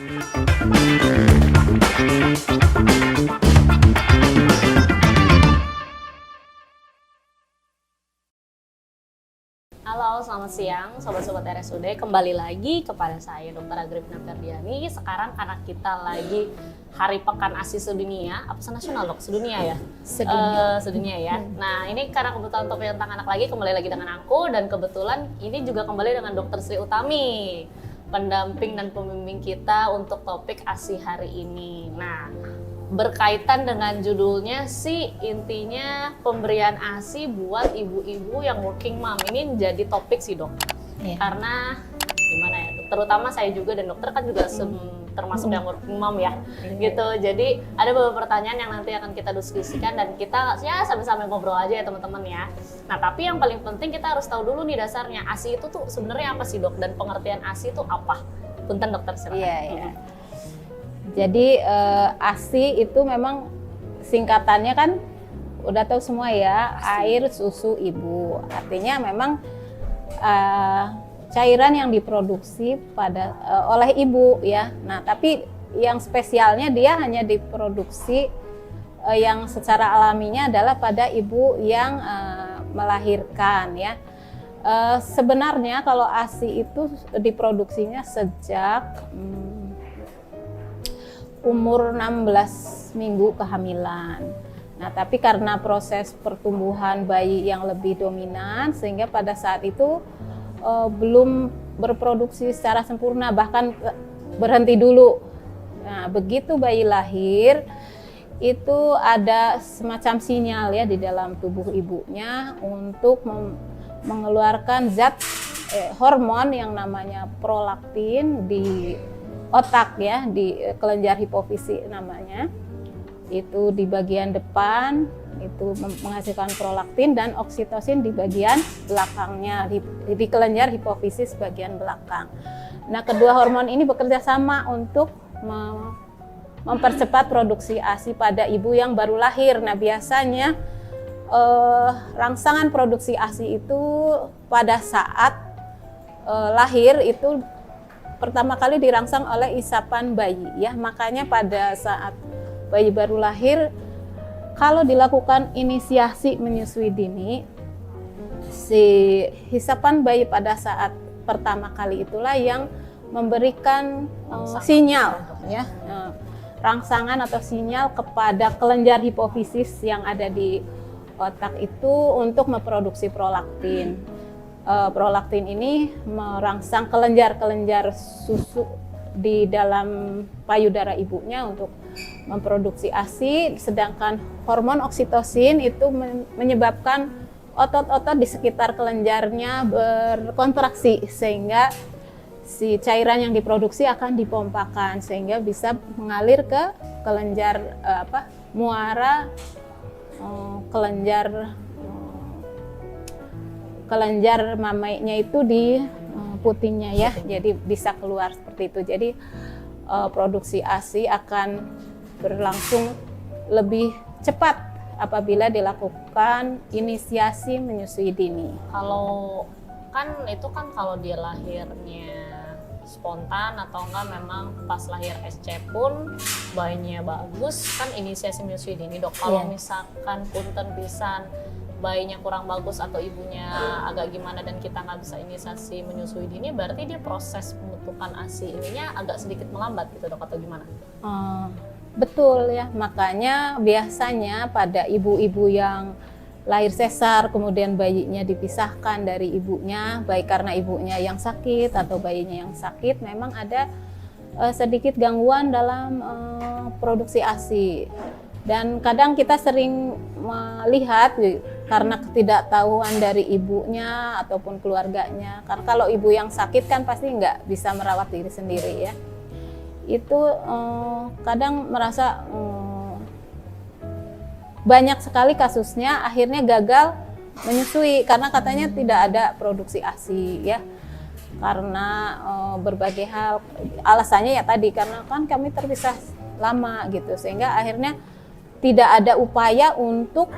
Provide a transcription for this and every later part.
Halo, selamat siang Sobat-Sobat RSUD. Kembali lagi kepada saya Dr. Agripina Ferdiani. Sekarang karena kita lagi Hari Pekan ASI Sedunia, apa nasional dok? Sedunia ya? Sedunia ya. Nah ini karena kebetulan topik tentang anak lagi, kembali lagi dengan aku. Dan kebetulan ini juga kembali dengan Dr. Sri Utami, pendamping dan pembimbing kita untuk topik ASI hari ini. Nah, berkaitan dengan judulnya sih, intinya pemberian ASI buat ibu-ibu yang working mom ini jadi topik sih dok. Karena gimana ya, terutama saya juga dan dokter kan juga termasuk yang working mom ya, gitu. Jadi ada beberapa pertanyaan yang nanti akan kita diskusikan dan kita ya sambil-sambil ngobrol aja ya teman-teman ya. Nah tapi yang paling penting kita harus tahu dulu nih dasarnya ASI itu tuh sebenarnya apa sih dok, dan pengertian ASI itu apa? Punten dokter silakan. Iya. Jadi ASI itu memang singkatannya kan udah tahu semua ya, air susu ibu. Artinya memang cairan yang diproduksi oleh ibu ya. Nah, tapi yang spesialnya dia hanya diproduksi yang secara alaminya adalah pada ibu yang melahirkan ya. Sebenarnya kalau ASI itu diproduksinya sejak umur 16 minggu kehamilan. Nah, tapi karena proses pertumbuhan bayi yang lebih dominan sehingga pada saat itu belum berproduksi secara sempurna, bahkan berhenti dulu. Nah, begitu bayi lahir itu ada semacam sinyal ya di dalam tubuh ibunya untuk mengeluarkan zat hormon yang namanya prolaktin di otak ya, di kelenjar hipofisis namanya. Itu di bagian depan itu menghasilkan prolaktin dan oksitosin di bagian belakangnya, di kelenjar hipofisis bagian belakang. Nah, kedua hormon ini bekerja sama untuk mempercepat produksi ASI pada ibu yang baru lahir. Nah, biasanya rangsangan produksi ASI itu pada saat lahir itu pertama kali dirangsang oleh isapan bayi ya. Makanya pada saat bayi baru lahir, kalau dilakukan inisiasi menyusui dini, si hisapan bayi pada saat pertama kali itulah yang memberikan sinyal ya, rangsangan atau sinyal kepada kelenjar hipofisis yang ada di otak itu untuk memproduksi prolaktin. Prolaktin ini merangsang kelenjar-kelenjar susu di dalam payudara ibunya untuk memproduksi ASI, sedangkan hormon oksitosin itu menyebabkan otot-otot di sekitar kelenjarnya berkontraksi sehingga si cairan yang diproduksi akan dipompakan sehingga bisa mengalir ke kelenjar muara kelenjar mamainya itu di putingnya ya, jadi bisa keluar seperti itu. Jadi produksi ASI akan berlangsung lebih cepat apabila dilakukan inisiasi menyusui dini. Kalau kalau dia lahirnya spontan atau enggak memang pas lahir SC pun bayinya bagus kan inisiasi menyusui dini dok. Kalau misalkan punten pisan bayinya kurang bagus atau ibunya agak gimana dan kita nggak bisa inisiasi menyusui dini, berarti dia proses pembentukan ASI ininya agak sedikit melambat gitu dok, atau gimana? Betul ya, makanya biasanya pada ibu-ibu yang lahir sesar kemudian bayinya dipisahkan dari ibunya, baik karena ibunya yang sakit atau bayinya yang sakit, memang ada sedikit gangguan dalam produksi ASI. Dan kadang kita sering melihat karena ketidaktahuan dari ibunya ataupun keluarganya. Karena kalau ibu yang sakit kan pasti nggak bisa merawat diri sendiri ya. Itu kadang merasa banyak sekali kasusnya akhirnya gagal menyusui karena katanya tidak ada produksi ASI ya. Karena berbagai hal, alasannya ya tadi karena kan kami terpisah lama gitu sehingga akhirnya tidak ada upaya untuk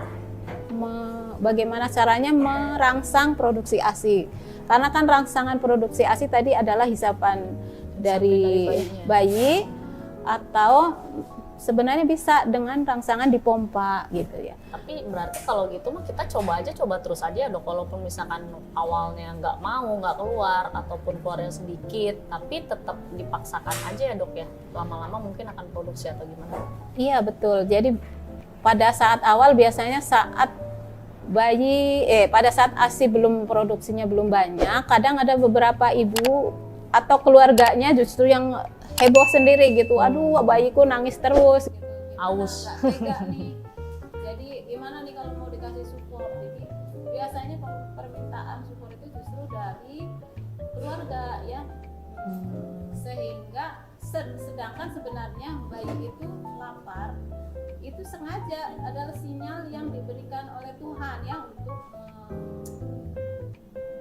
bagaimana caranya merangsang produksi ASI. Karena kan rangsangan produksi ASI tadi adalah hisapan dari bayi, atau sebenarnya bisa dengan rangsangan dipompa gitu ya. Tapi berarti kalau gitu mah kita coba terus aja ya dok, walaupun misalkan awalnya nggak mau, nggak keluar, ataupun keluarnya sedikit, tapi tetap dipaksakan aja ya dok ya, lama-lama mungkin akan produksi atau gimana? Iya betul, jadi pada saat awal biasanya pada saat ASI produksinya belum banyak, kadang ada beberapa ibu atau keluarganya justru yang heboh sendiri gitu, aduh bayiku nangis terus gitu. Aus. Nggak tega nih. Jadi gimana nih kalau mau dikasih support? Jadi biasanya permintaan support itu justru dari keluarga ya. Sehingga sedangkan sebenarnya bayi itu lapar itu sengaja adalah sinyal yang diberikan oleh Tuhan ya untuk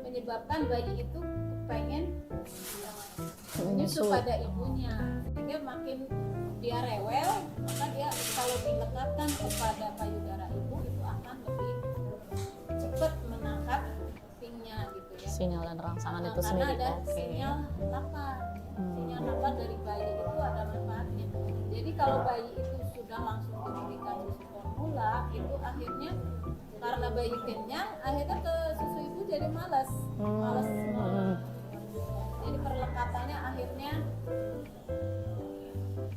menyebabkan bayi itu pengen menyusu pada ibunya, sehingga makin dia rewel, maka dia kalau dilekatkan kepada payudara ibu itu akan lebih cepat menangkap kencingnya gitu ya. Sinyal dan rangsangan itu karena sendiri. ada sinyal lapar. Sinyal lapar dari bayi itu ada manfaatnya. Jadi kalau bayi itu sudah langsung diberikan susu formula, itu akhirnya karena bayi kenyang, akhirnya ke susu ibu jadi malas. Jadi perlekatannya akhirnya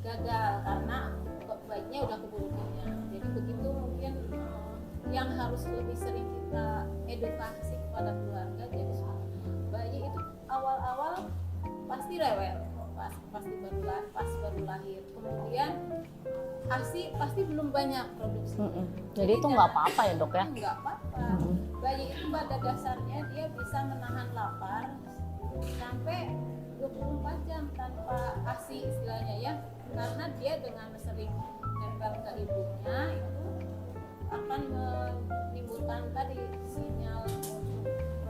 gagal karena bayinya udah keburu kenyang. Jadi begitu mungkin yang harus lebih sering kita edukasi kepada keluarga. Jadi bayi itu awal-awal pasti rewel, pas baru lahir. Kemudian ASI pasti belum banyak produksi. Jadi itu nggak apa-apa ya dok ya? Nggak apa-apa. Bayi itu pada dasarnya dia bisa menahan lapar sampai 24 jam tanpa ASI istilahnya ya, karena dia dengan sering nempel ke ibunya itu akan menimbulkan tadi sinyal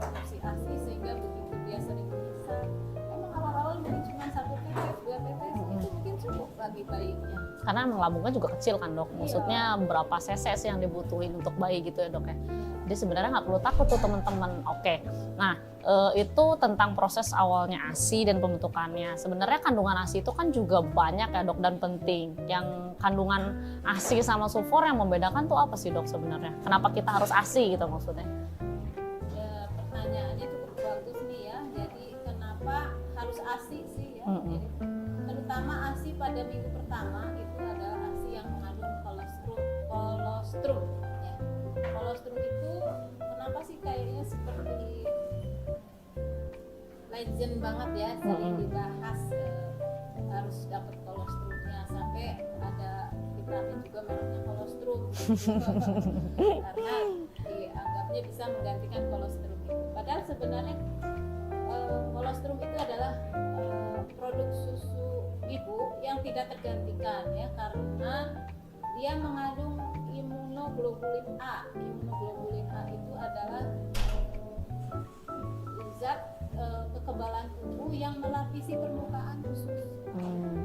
produksi ASI, sehingga begitu dia sering bisa emang awal-awal mungkin cuma 1 tetes 2 tetes itu mungkin cukup bagi bayinya, karena emang lambungnya juga kecil kan dok, maksudnya berapa cc sih yang dibutuhin untuk bayi gitu ya dok ya. Jadi sebenarnya nggak perlu takut tuh teman-teman. Oke, nah itu tentang proses awalnya ASI dan pembentukannya. Sebenarnya kandungan ASI itu kan juga banyak ya dok dan penting. Yang kandungan ASI sama sulfur yang membedakan tuh apa sih dok sebenarnya? Kenapa kita harus ASI gitu maksudnya? Ya, pertanyaannya cukup bagus nih ya. Jadi kenapa harus ASI sih ya? Jadi, terutama ASI pada minggu pertama itu adalah ASI yang mengandung kolostrum. Kolostrum itu kenapa sih kayaknya seperti legend banget ya, sering dibahas harus dapat kolostrumnya, sampai ada vitamin juga mereknya kolostrum karena dianggapnya bisa menggantikan kolostrum itu. Padahal sebenarnya kolostrum itu adalah produk susu ibu yang tidak tergantikan ya, karena dia mengandung imunoglobulin A. Imunoglobulin A itu adalah zat kekebalan tubuh yang melapisi permukaan usus.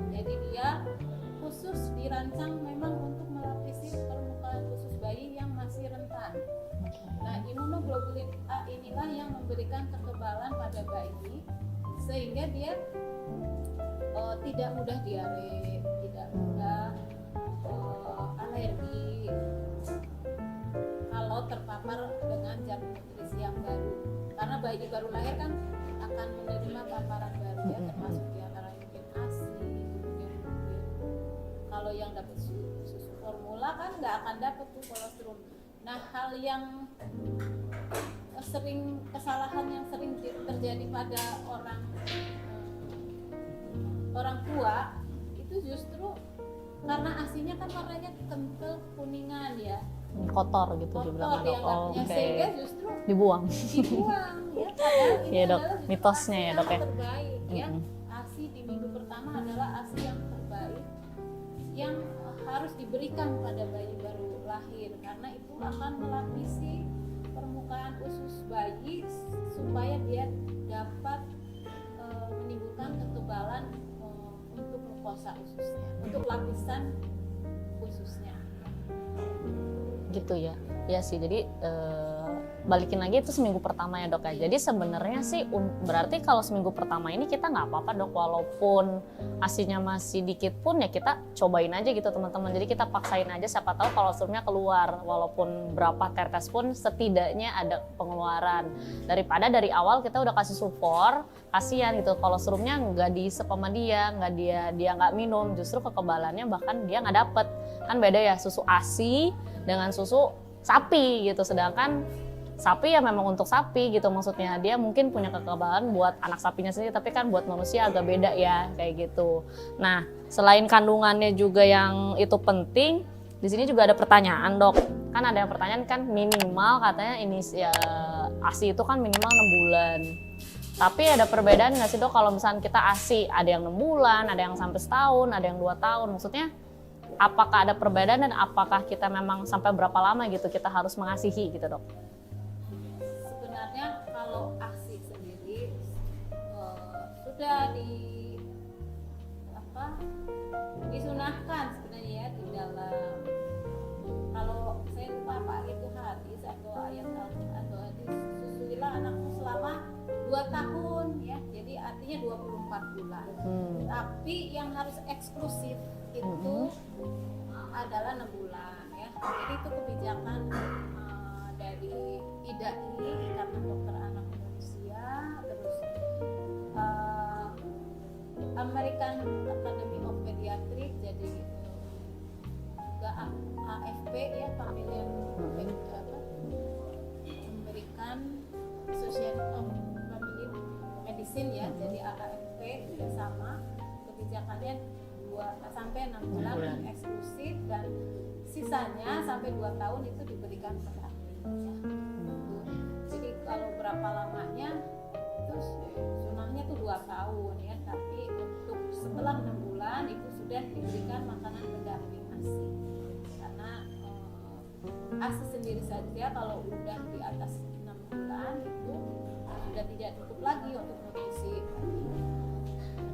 Jadi dia khusus dirancang memang untuk melapisi permukaan usus bayi yang masih rentan. Nah, imunoglobulin A inilah yang memberikan kekebalan pada bayi sehingga dia tidak mudah diare, tidak mudah alergi kalau terpapar dengan jarum nutrisi yang baru, karena bayi baru lahir kan akan menerima paparan baru ya, termasuk diantara mungkin ASI, mungkin kalau yang dapat susu formula kan nggak akan dapat tuh kolostrum. Nah, hal yang kesalahan yang sering terjadi pada orang tua itu justru karena ASINya kan warnanya kental kuningan ya, kotor gitu dibilang dok. Dianggapnya, sehingga justru dibuang ya, padahal ini ya dok, adalah mitosnya ya dok ya. Terbaik ya, ASI di minggu pertama adalah ASI yang terbaik yang harus diberikan pada bayi baru lahir, karena itu akan melapisi permukaan usus bayi supaya dia dapat menimbulkan kekebalan untuk mukosa ususnya, untuk lapisan ususnya. Gitu ya. Ya sih, jadi balikin lagi itu seminggu pertama ya dok ya. Jadi sebenarnya sih berarti kalau seminggu pertama ini kita nggak apa-apa dok, walaupun asinya masih dikit pun ya kita cobain aja gitu teman-teman. Jadi kita paksain aja, siapa tahu kalau serumnya keluar, walaupun berapa tetes pun setidaknya ada pengeluaran. Daripada dari awal kita udah kasih sufor, kasihan gitu kalau serumnya nggak diisep sama dia nggak minum, justru kekebalannya bahkan dia nggak dapet. Kan beda ya susu ASI dengan susu sapi gitu, sedangkan sapi ya memang untuk sapi gitu, maksudnya dia mungkin punya kekebalan buat anak sapinya sendiri, tapi kan buat manusia agak beda ya kayak gitu. Nah selain kandungannya juga yang itu penting, di sini juga ada pertanyaan dok. Kan ada yang pertanyaan kan minimal katanya ini ya ASI itu kan minimal 6 bulan. Tapi ada perbedaan nggak sih dok kalau misalnya kita ASI ada yang 6 bulan, ada yang sampai setahun, ada yang 2 tahun, maksudnya apakah ada perbedaan dan apakah kita memang sampai berapa lama gitu kita harus mengasihi gitu dok? Sebenarnya kalau ASI sendiri sudah disunahkan sebenarnya ya di dalam, kalau saya lupa apa itu hadis atau ayat atau hadis, susuilah anakmu selama 2 tahun ya, jadi artinya 24 bulan. Tapi yang harus eksklusif itu adalah 6 bulan ya. Jadi itu kebijakan dari IDAI, Ikatan Dokter Anak Indonesia, terus American Academy of Pediatrics, jadi juga AFP ya, Familial American Association of Family Medicine ya, jadi AAFP juga sama kebijakannya 2 sampai 6 bulan eksklusif, dan sisanya sampai 2 tahun itu diberikan pendamping ya. Jadi kalau berapa lamanya itu sunahnya tuh 2 tahun ya, tapi untuk setelah 6 bulan itu sudah diberikan makanan pendamping ASI, karena ASI sendiri saja kalau udah di atas 6 bulan itu sudah tidak cukup lagi untuk nutrisi.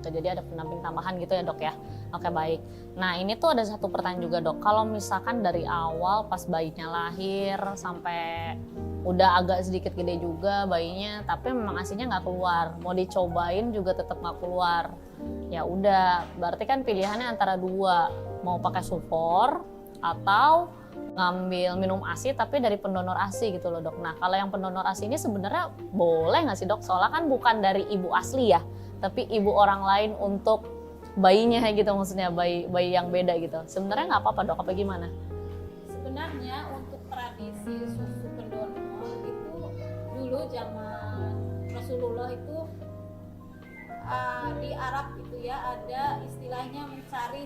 Jadi ada pendamping tambahan gitu ya dok ya. Oke baik. Nah ini tuh ada satu pertanyaan juga dok. Kalau misalkan dari awal pas bayinya lahir sampai udah agak sedikit gede juga bayinya, tapi memang asinya nggak keluar, mau dicobain juga tetap nggak keluar. Ya udah, berarti kan pilihannya antara 2, mau pakai sufor atau ngambil minum ASI tapi dari pendonor ASI gitu loh dok. Nah kalau yang pendonor ASI ini sebenarnya boleh nggak sih dok? Soalnya kan bukan dari ibu asli ya, tapi ibu orang lain untuk bayinya gitu, maksudnya bayi yang beda gitu. Sebenarnya nggak apa-apa dok, apa gimana? Sebenarnya untuk tradisi susu pendonor itu dulu zaman Rasulullah itu di Arab itu ya ada istilahnya mencari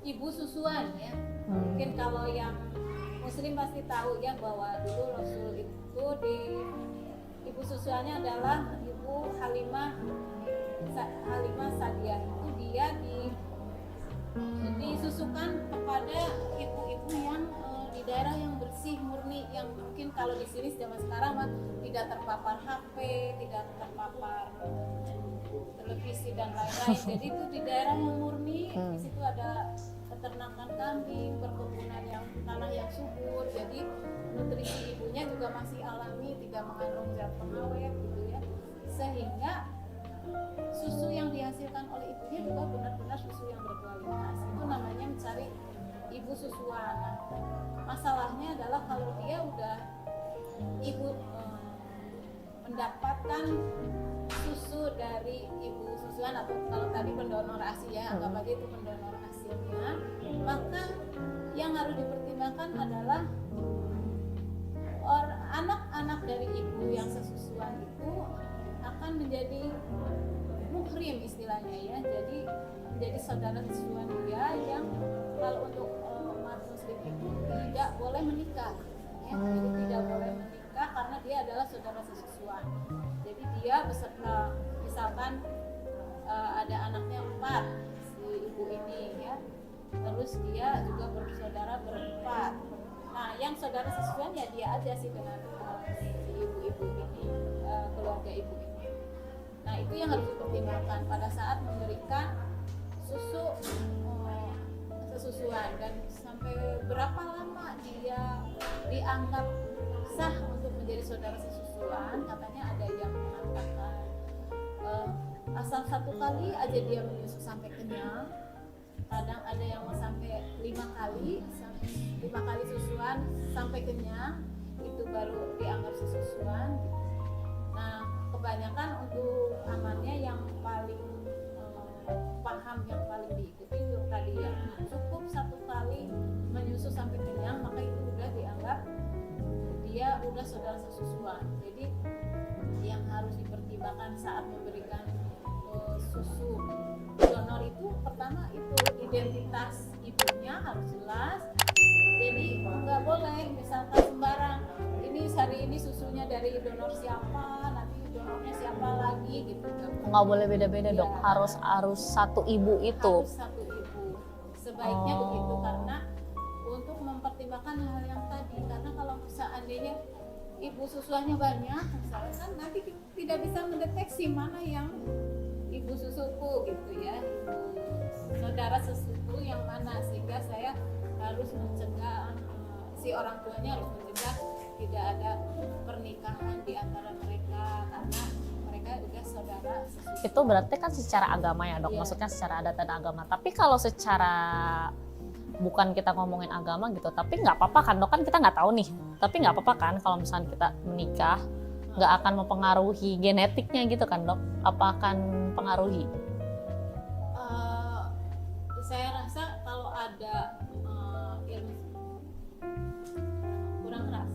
ibu susuan ya. Mungkin kalau yang Muslim pasti tahu ya bahwa dulu Rasul itu di ibu susuannya adalah Ibu Halimah Sa'diyah, itu dia disusukan kepada ibu-ibu yang di daerah yang bersih murni, yang mungkin kalau di sini zaman sekarang mah tidak terpapar HP, tidak terpapar televisi dan lain-lain. Jadi itu di daerah yang murni, di situ ada peternakan kambing, perkebunan yang tanah yang subur. Jadi nutrisi ibunya juga masih alami, tidak mengandung zat pengawet gitu ya. Sehingga susu yang dihasilkan oleh ibunya juga benar-benar susu yang berkualitas. Itu namanya mencari ibu susuan. Nah, masalahnya adalah kalau dia udah ibu mendapatkan susu dari ibu susuan, atau kalau tadi pendonor ASI ya, anggap aja itu pendonor ASI-nya, maka yang harus dipertimbangkan adalah anak-anak dari ibu yang sesusuan itu akan menjadi muhrim istilahnya ya, jadi menjadi saudara sesusuan dia, yang kalau untuk umat muslim itu tidak boleh menikah ya. Jadi tidak boleh menikah karena dia adalah saudara sesusuan. Jadi dia beserta, misalkan ada anaknya 4 si ibu ini ya, terus dia juga bersaudara berempat. Nah yang saudara sesusuan ya dia aja sih dengan si ibu-ibu ini, keluarga ibu ini. Nah itu yang harus dipertimbangkan pada saat memberikan susu sesusuan, dan sampai berapa lama dia dianggap sah saudara sesusuan, katanya ada yang mengatakan asal 1 kali aja dia menyusu sampai kenyang, kadang ada yang mau sampai 5 kali susuan sampai kenyang, itu baru dianggap sesusuan. Nah, kebanyakan untuk amannya yang paling paham, yang paling diikuti itu tadi yang cukup 1 kali menyusu sampai kenyang, maka itu udah dianggap dia udah saudara sesusuan. Jadi yang harus dipertimbangkan saat memberikan susu donor itu pertama itu identitas ibunya harus jelas. Jadi nggak boleh misalkan sembarang ini hari ini susunya dari donor siapa, nanti donornya siapa lagi gitu. Nggak boleh beda-beda dok, harus satu ibu itu. Harus satu ibu. Sebaiknya begitu, karena untuk mempertimbangkan hal yang tadi, karena kalau seandainya ibu susuannya banyak, misalnya kan nanti tidak bisa mendeteksi mana yang ibu susuku gitu ya, ibu saudara sesusu yang mana, sehingga saya harus mencegah si orang tuanya harus mencegah tidak ada pernikahan di antara mereka karena mereka udah saudara sesusu. Itu berarti kan secara agama ya dok, maksudnya secara adat dan agama. Tapi kalau secara bukan kita ngomongin agama gitu, tapi nggak apa-apa kan dok, kan kita nggak tahu nih. Tapi nggak apa-apa kan kalau misalnya kita menikah nggak akan mempengaruhi genetiknya gitu kan dok? Apa akan pengaruhi? Saya rasa kalau ada ilmu kurang keras,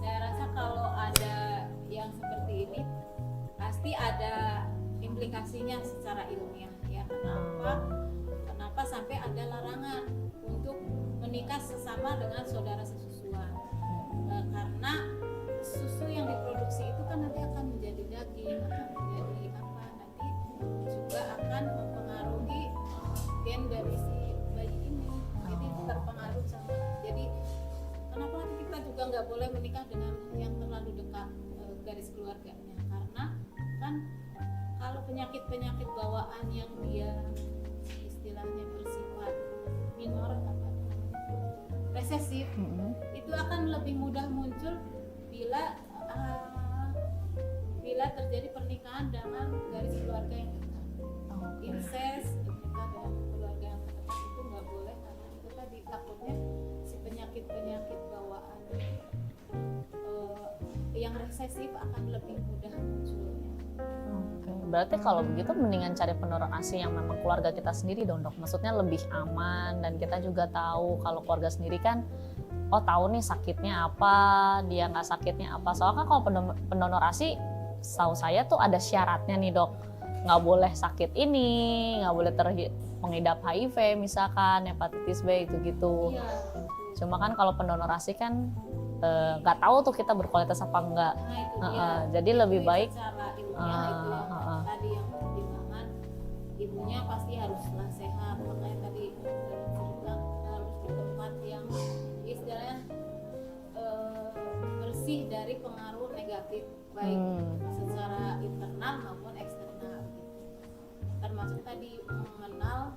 saya rasa kalau ada yang seperti ini pasti ada implikasinya secara ilmiah ya. Kenapa sampai ada larangan untuk menikah sesama dengan saudara sesusuan? Karena susu yang diproduksi itu kan nanti akan menjadi daging, akan menjadi apa, nanti juga akan mempengaruhi gen dari si bayi ini. Jadi terpengaruh sama. Jadi kenapa kita juga nggak boleh menikah dengan yang terlalu dekat garis keluarganya? Karena kan kalau penyakit bawaan yang dia istilahnya bersifat minor apa resesif, itu akan lebih mudah muncul bila terjadi pernikahan dengan garis keluarga yang dekat. Incest, menikah dengan keluarga yang dekat itu nggak boleh, karena itu tadi takutnya si penyakit bawaan yang resesif akan lebih mudah munculnya. Oke, berarti kalau begitu mendingan cari pendonor ASI yang memang keluarga kita sendiri dong dok. Maksudnya lebih aman dan kita juga tahu kalau keluarga sendiri kan tahu nih sakitnya apa, dia nggak sakitnya apa. Soalnya kan kalau pendonor ASI, setahu saya tuh ada syaratnya nih dok. Nggak boleh sakit ini, nggak boleh mengidap HIV misalkan, hepatitis B itu gitu. Iya. Cuma kan kalau pendonor ASI kan nggak tahu tuh kita berkualitas apa enggak. Nah, itu dia. Jadi lebih baik secara ilmiah itu yang tadi yang pertimbangan ibunya pasti haruslah sehat, makanya tadi cerita harus di tempat yang istilahnya bersih dari pengaruh negatif baik secara internal maupun eksternal. Termasuk tadi mengenal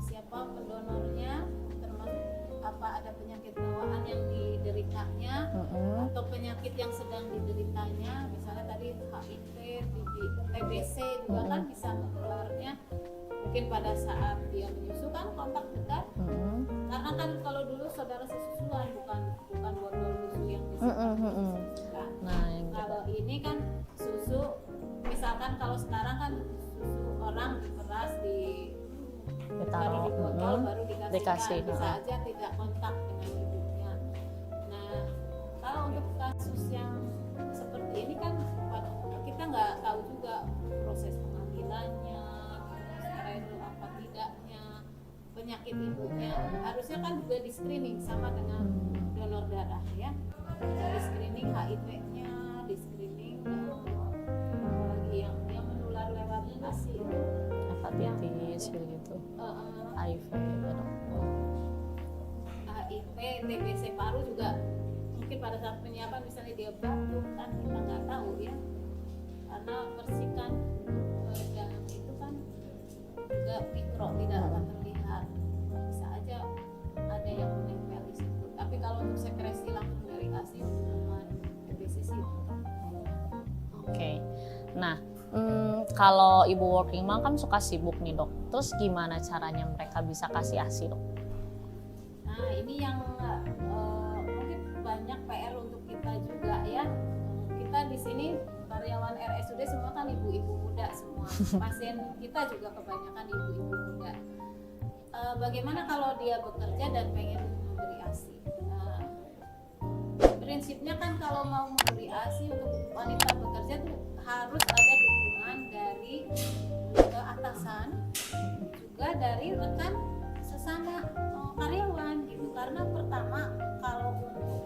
siapa pendonornya, termasuk apa ada penyakit bawaan yang dideritanya atau penyakit yang sedang dideritanya, misalnya tadi HIV, TBC juga kan bisa menularnya mungkin pada saat dia menyusu kan kontak dekat. Karena kan kalau dulu saudara sesusuan bukan botol susu yang disimpan. Nah, kalau ini kan susu, misalkan kalau sekarang kan susu orang diperas baru di botol baru dikasih. Bisa aja tidak kontak dengan ibunya. Nah, kalau untuk kasus yang seperti ini kan kita nggak tahu juga proses pengambilannya, steril apa tidaknya, penyakit ibunya. Harusnya kan juga di screening sama dengan donor darah ya. Di screening HIV-nya, di screening apalagi yang menular lewat ASI itu. Hepatitis gitu. HIV ya dok. HIV, TBC paru juga mungkin pada saat penyiapan misalnya dia batuk kan kita nggak tahu ya, karena persikan dalam itu kan juga mikro tidak akan terlihat, bisa aja ada yang menempel di situ. Tapi kalau untuk sekresi langsung dari ASI aman. Kalau ibu working mom kan suka sibuk nih dok. Terus gimana caranya mereka bisa kasih ASI dok? Nah ini yang mungkin banyak PR untuk kita juga ya. Kita di sini karyawan RSUD semua kan ibu-ibu muda semua. Pasien kita juga kebanyakan ibu-ibu muda. Bagaimana kalau dia bekerja dan pengen memberi ASI? Prinsipnya kan kalau mau memberi ASI untuk wanita bekerja tuh harus ada dukungan dari atasan, juga dari rekan sesama karyawan gitu. Karena pertama kalau untuk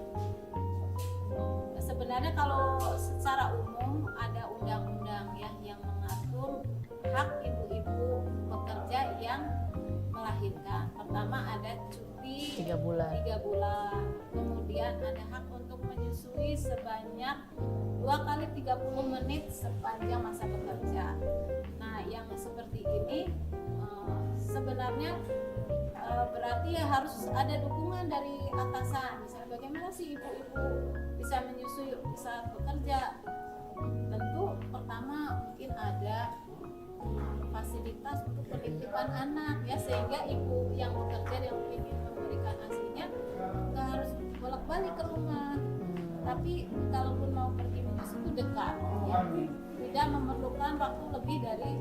sebenarnya kalau secara umum ada undang-undang ya yang mengatur hak ibu-ibu bekerja yang melahirkan. Pertama ada cuti 3 bulan. 3 bulan. Kemudian ada hak untuk menyusui sebanyak 2 kali 30 menit sepanjang masa bekerja. Nah, yang seperti ini sebenarnya berarti ya harus ada dukungan dari atasan. Misalnya bagaimana sih ibu-ibu bisa menyusui saat bekerja? Tentu pertama mungkin ada fasilitas untuk penitipan anak ya, sehingga ibu yang bekerja yang ingin memberikan ASI-nya nggak harus bolak-balik ke rumah. Tapi kalaupun mau pergi menyusui itu dekat ya, tidak memerlukan waktu lebih dari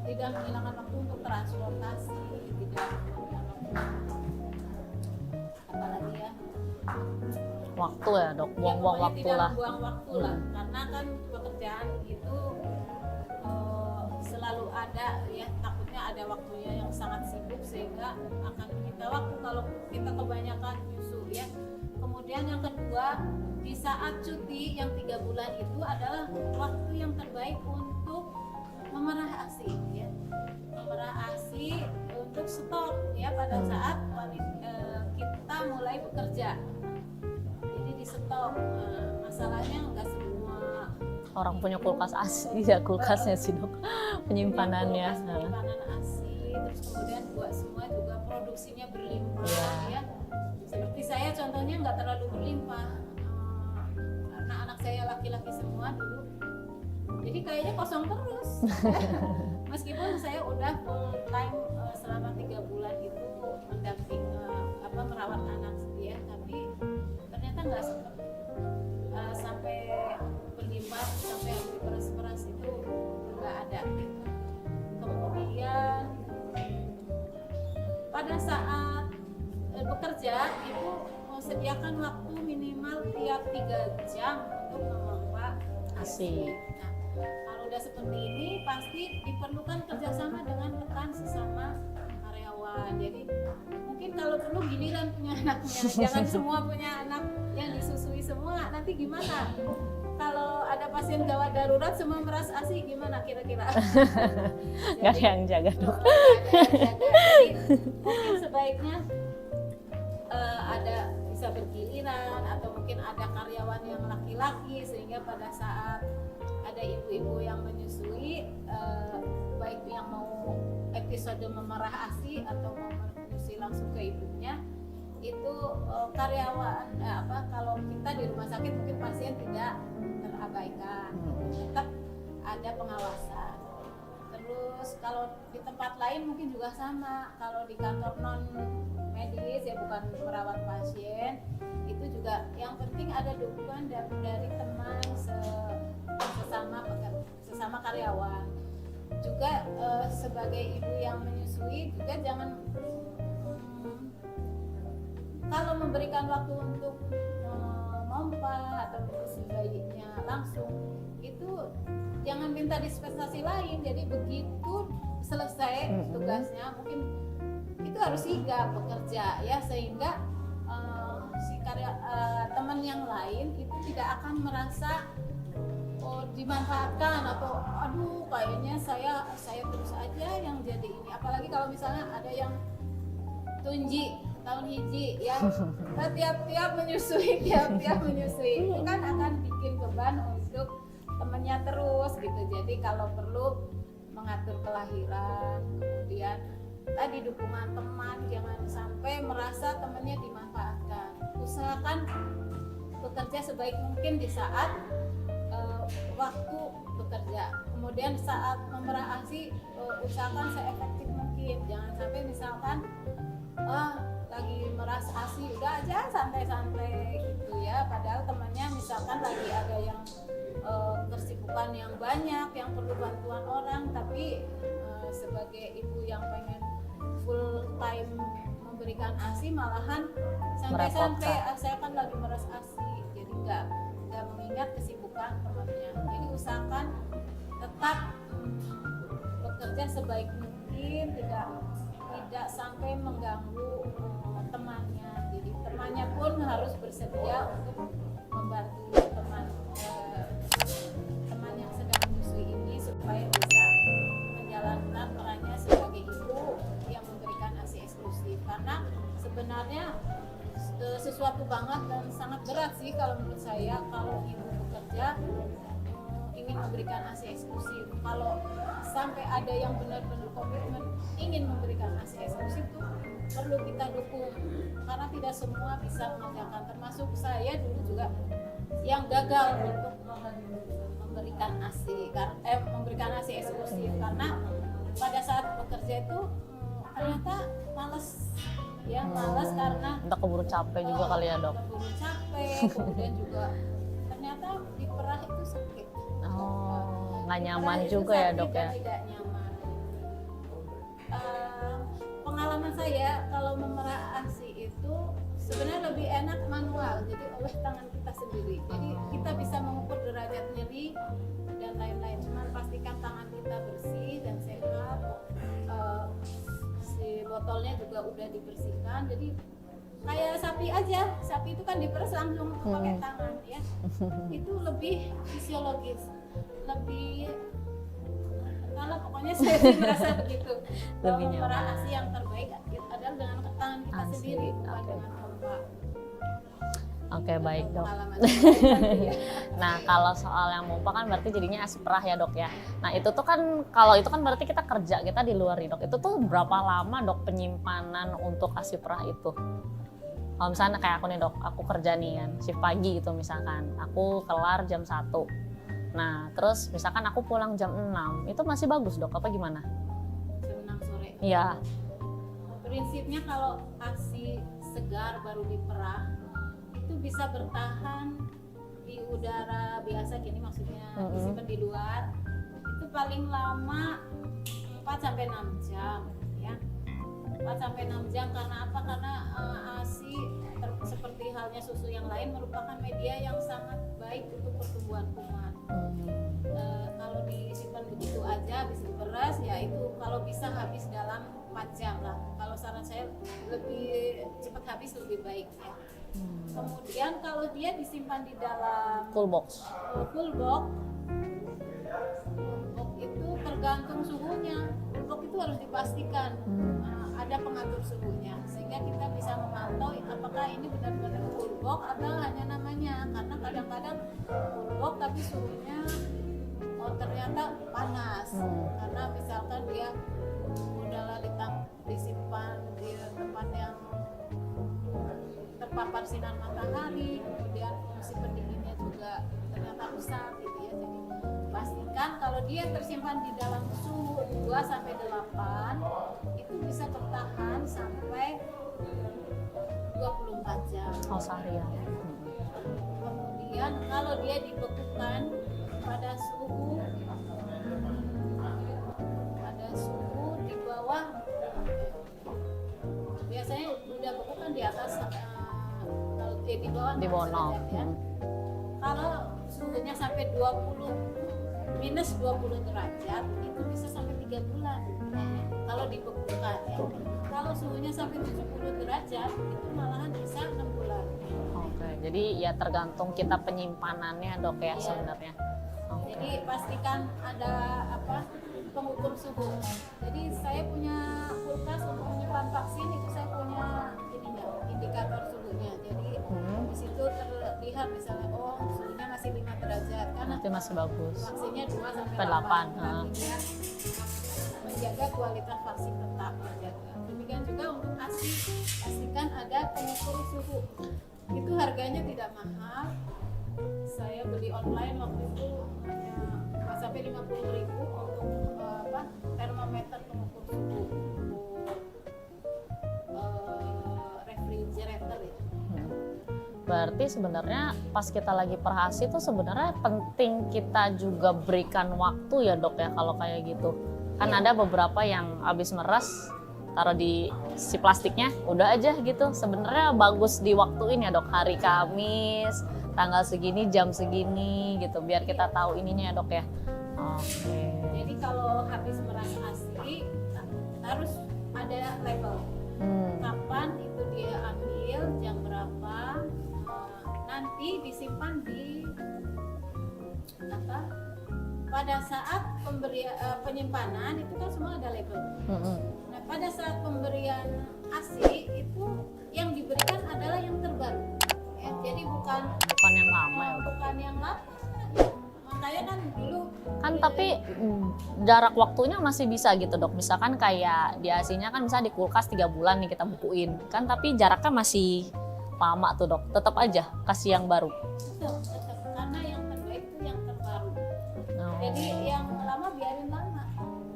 tidak menghilangkan waktu untuk transportasi, tidak menghilangkan apalagi ya Waktu ya dok, buang-buang pokoknya waktu tidak lah. membuang waktu lah, karena kan pekerjaan itu selalu ada ya, takutnya ada waktunya yang sangat sibuk sehingga akan menyita waktu kalau kita kebanyakan nyusu ya. Kemudian yang kedua, di saat cuti yang 3 bulan itu adalah waktu yang terbaik untuk memerah ASI ya. Memerah ASI untuk stok ya pada saat kita mulai bekerja. Jadi di stok. Masalahnya nggak semua Orang punya kulkas ASI ya, kulkasnya sih dok, penyimpanannya. Penyimpanan ASI, terus kemudian buat semua juga produksinya berlimpah ya. Seperti saya contohnya nggak terlalu berlimpah, karena anak saya laki-laki semua dulu, jadi kayaknya kosong terus. Meskipun saya udah full time selama 3 bulan itu mendamping merawat anak ya, tapi ternyata nggak sempat sampai berlimpah, sampai yang diperas-peras itu nggak ada gitu. Kemudian pada saat bekerja itu sediakan waktu minimal tiap 3 jam untuk memompa ASI. Nah, kalau udah seperti ini pasti diperlukan kerjasama dengan rekan sesama karyawan. Jadi mungkin kalau perlu giliran punya anaknya, jangan semua punya anak yang disusui semua. Nanti gimana? Kalau ada pasien gawat darurat semua meras ASI gimana kira-kira? Nggak ada yang jaga dok. Jadi mungkin sebaiknya ada bisa bergiliran, atau mungkin ada karyawan yang laki-laki sehingga pada saat ada ibu-ibu yang menyusui, baik yang mau episode memerah ASI atau mau menyusui langsung ke ibunya, itu karyawan kalau kita di rumah sakit mungkin pasien tidak terabaikan, tetap ada pengawasan. Terus kalau di tempat lain mungkin juga sama, kalau di kantor non medis ya, bukan merawat pasien, itu juga yang penting ada dukungan dari teman sesama karyawan. Juga sebagai ibu yang menyusui juga jangan kalau memberikan waktu untuk mompa atau menyusui bayinya langsung, itu jangan minta dispensasi lain. Jadi begitu selesai tugasnya mungkin itu harus sigap bekerja ya, sehingga si teman yang lain itu tidak akan merasa dimanfaatkan atau aduh kayaknya saya terus aja yang jadi ini. Apalagi kalau misalnya ada yang tunji tahun hiji ya, tiap-tiap menyusui itu kan akan bikin beban untuk temennya terus gitu. Jadi kalau perlu mengatur kelahiran, kemudian tadi dukungan teman, jangan sampai merasa temannya dimanfaatkan. Usahakan bekerja sebaik mungkin di saat waktu bekerja. Kemudian saat memerah ASI usahakan seefektif mungkin. Jangan sampai misalkan lagi meras ASI udah aja santai-santai gitu ya. Padahal temannya misalkan lagi ada yang kesibukan yang banyak, yang perlu bantuan orang, tapi sebagai ibu yang pengen full time memberikan ASI malahan santai-santai, saya kan lagi meras ASI, jadi nggak mengingat kesibukan temannya. Jadi usahakan tetap bekerja sebaik mungkin, tidak sampai mengganggu temannya. Jadi temannya pun harus bersedia untuk membantu teman yang sedang menyusui ini supaya bisa menjalankan perannya sebagai ibu yang memberikan ASI eksklusif. Karena sebenarnya sesuatu banget dan sangat berat sih kalau menurut saya kalau ibu bekerja ingin memberikan ASI eksklusif. Kalau sampai ada yang benar-benar komitmen ingin memberikan ASI eksklusif itu perlu kita dukung, karena tidak semua bisa mengerjakan, termasuk saya dulu juga yang gagal untuk memberikan ASI eksklusif karena pada saat bekerja itu ternyata malas karena Udah keburu capek juga kali ya dok. keburu capek, kemudian juga ternyata diperah itu sakit. Nggak nyaman juga ya dok ya. Tidak nyaman. Pengalaman saya kalau memerah ASI itu sebenarnya lebih enak manual, jadi oleh tangan kita sendiri. Jadi kita bisa mengukur derajat nyeri dan lain-lain. Cuman pastikan tangan kita bersih dan sehat. Si botolnya juga udah dibersihkan. Jadi kayak sapi aja, sapi itu kan diperas langsung pakai tangan ya. Itu lebih fisiologis, lebih kalau pokoknya saya sih merasa begitu. Lebih Memerah nyaman. ASI yang terbaik adalah dengan tangan kita ASI, sendiri, bukan oke. dengan pompa. Oke baik dok. Pengalaman saya, ya. Nah kalau soal yang pompa kan berarti jadinya ASI perah ya dok ya. Nah itu tuh kan kalau itu kan berarti kita kerja kita di luar nih dok. Itu tuh berapa lama dok penyimpanan untuk ASI perah itu? Kalau misalnya kayak aku nih dok, aku kerja nih kan shift pagi gitu misalkan, aku kelar jam 1. Nah terus misalkan aku pulang jam 6, itu masih bagus dok apa gimana? Jam 6 sore. Iya. Prinsipnya kalau ASI segar baru diperah itu bisa bertahan di udara biasa gini, maksudnya disimpan di luar itu paling lama 4 sampai 6 jam ya. 4 sampai 6 jam karena apa? Karena ASI seperti halnya susu yang lain merupakan media yang sangat baik untuk pertumbuhan kuman. Kalau disimpan begitu aja habis diperas ya itu kalau bisa habis dalam 4 jam lah. Kalau saran saya lebih cepat habis lebih baik ya. Kemudian kalau dia disimpan di dalam Full box. full box itu tergantung suhunya. Full box itu harus dipastikan ada pengatur suhunya sehingga kita bisa memantau apakah ini benar-benar full box atau hanya namanya. Karena kadang-kadang full box tapi suhunya ternyata panas karena misalkan dia udahlah disimpan di tempat yang terpapar sinar matahari, kemudian fungsi pendinginnya juga ternyata rusak gitu ya. Jadi pastikan kalau dia tersimpan di dalam suhu 2 sampai 8 itu bisa bertahan sampai 24 jam. Oh seharian. Kemudian kalau dia dibekukan pada suhu di bawah, biasanya udah beku kan di atas kalau di bawah Di bawah 0. ya. Kalau suhunya sampai minus 20 derajat itu bisa sampai 3 bulan kalau dibekukan ya. Kalau suhunya sampai 70 derajat itu malahan bisa 6 bulan. Oke, jadi ya tergantung kita penyimpanannya dok ya sebenarnya. Oke. Jadi pastikan ada pengukur suhu. Jadi saya punya kulkas untuk menyimpan vaksin, itu saya punya indikator suhunya. Jadi di situ terlihat misalnya suhunya masih 5 derajat karena Itu masih bagus. vaksinnya 2 sampai 8. 8. Berarti dia menjaga kualitas vaksin tetap terjaga. Demikian juga untuk ASI, pastikan ada pengukur suhu. Itu harganya tidak mahal. Saya beli online waktu itu hanya nggak sampai 50.000 untuk termometer pengukur suhu untuk refrigerator itu. Berarti sebenarnya pas kita lagi perhasi tuh sebenarnya penting kita juga berikan waktu ya dok ya kalau kayak gitu. Kan ada beberapa yang habis meres taruh di si plastiknya udah aja gitu. Sebenarnya bagus diwaktuin ya dok, hari Kamis tanggal segini jam segini gitu biar kita tahu ininya ya dok ya. Oke. Jadi kalau habis meras ASI harus ada label. Kapan itu dia ambil, jam berapa, nanti disimpan di pada saat penyimpanan itu kan semua ada label. Nah pada saat pemberian ASI itu yang diberikan adalah yang terbaru. Ya, jadi bukan yang lama ya dok. Bukan yang lama. Makanya kan dulu kan tapi jarak waktunya masih bisa gitu dok, misalkan kayak di ASI-nya kan misalnya di kulkas 3 bulan nih kita bukuin kan, tapi jaraknya masih lama tuh dok, tetap aja kasih yang baru. tetap karena yang terbaik itu yang terbaru. Jadi yang lama biarin lama,